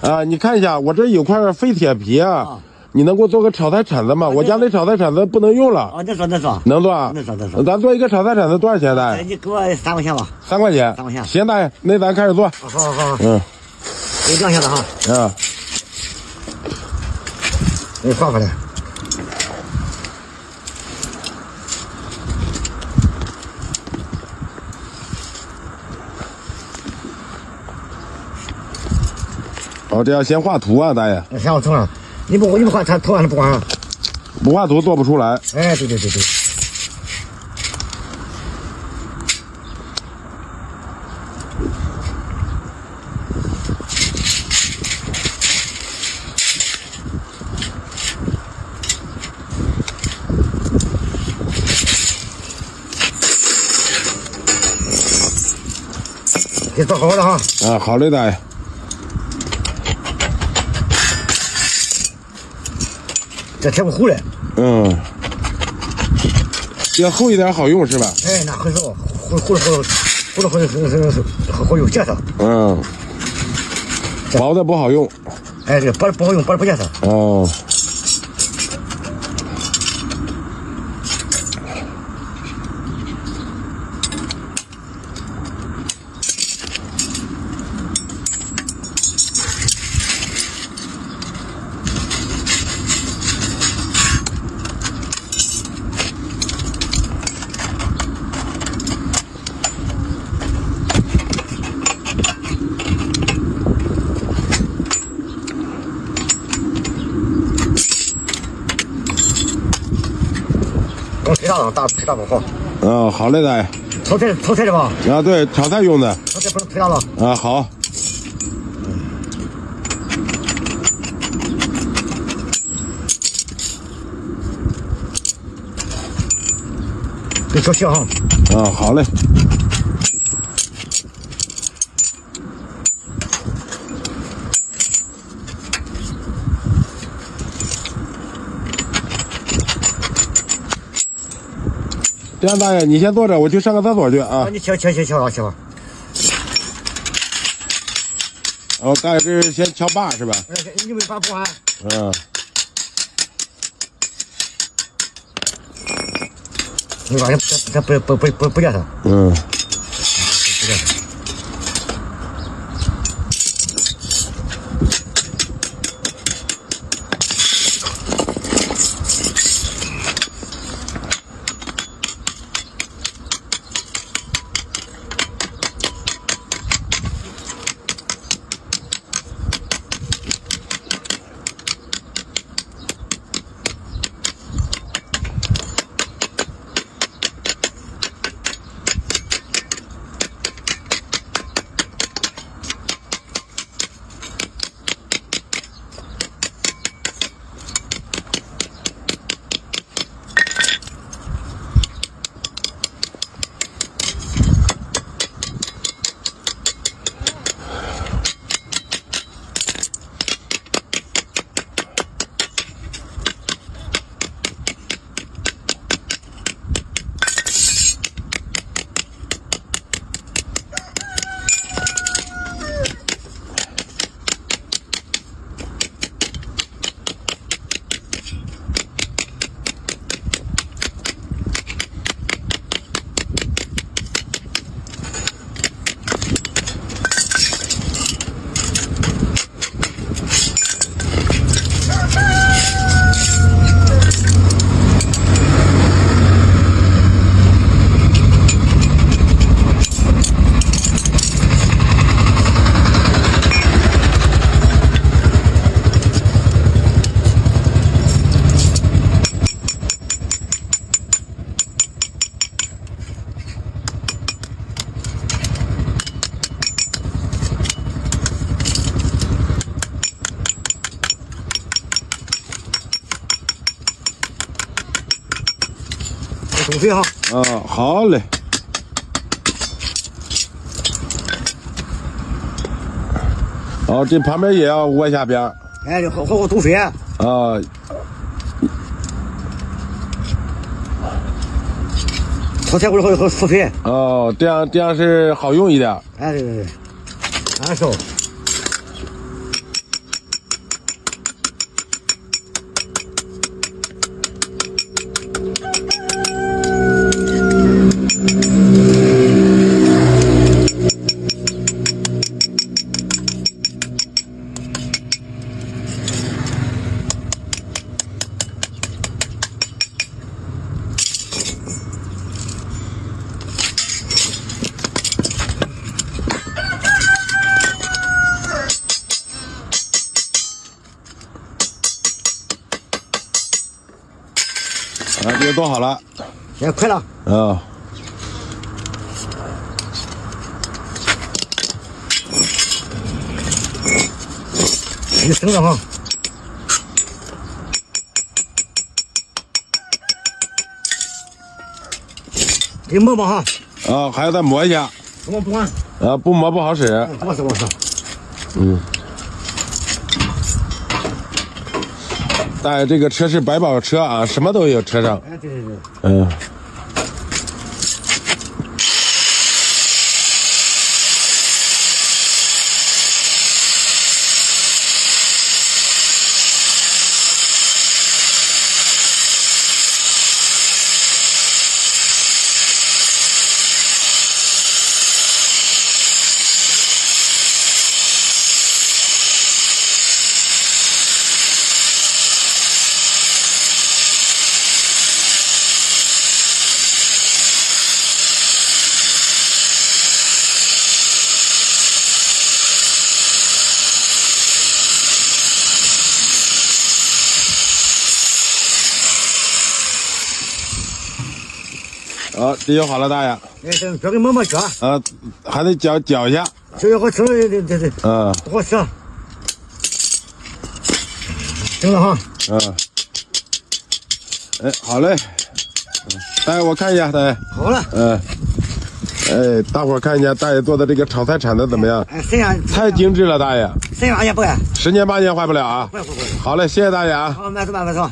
啊，你看一下，我这有块废铁皮啊，你能给我做个炒菜铲子吗？我家那炒菜铲子不能用了。哦，能做能做，能做啊？能做能做。咱做一个炒菜铲子多少钱大爷？你给我3块钱吧。3块钱。3块钱。行，大爷，那咱开始做。好好好。嗯。给量下子哈。啊。给放回来。哦，这要先画图啊，大爷。先画图啊！你不画图还是不画啊？不画图做不出来。哎，对对对对。给做好了哈。啊，好嘞，大爷。这铁不糊嘞。嗯。要厚一点好用是吧？哎，那很少，糊有结实。嗯。薄的不好用。哎，这薄的不好用，薄的不结实。哦。用推大不好。啊，好嘞，大爷。炒菜的吧？啊，对，炒菜用的。炒菜不能推大了。啊，好。别着急哈。啊，好嘞。这样，大爷，你先坐着，我去上个厕所去啊。你切吧。哦，大爷，这是先敲把是吧？你没把不完。嗯。你把这不结实。嗯。不结实。收费哈。啊，好嘞。哦，这旁边也要窝下边。哎，这好堵水啊。啊。炒菜锅好浮水。哦，这样是好用一点。哎，对，按手。啊，也做好了。现在快了。啊。你省着哈。给摸摸哈。啊，还要再磨一下。磨不完。不磨不好使。我是。大爷，这个车是百宝车啊，什么都有车上。哎，对。这就好了，大爷。哎，这个磨脚。还得搅一下。这要好吃，对。不好吃。行了哈。哎，好嘞。大爷，我看一下，大爷。好了。大伙儿看一下大爷做的这个炒菜铲子怎么样？太精致了，大爷。3年8年不改。10年8年坏不了啊。不。好嘞，谢谢大爷啊。好，慢走。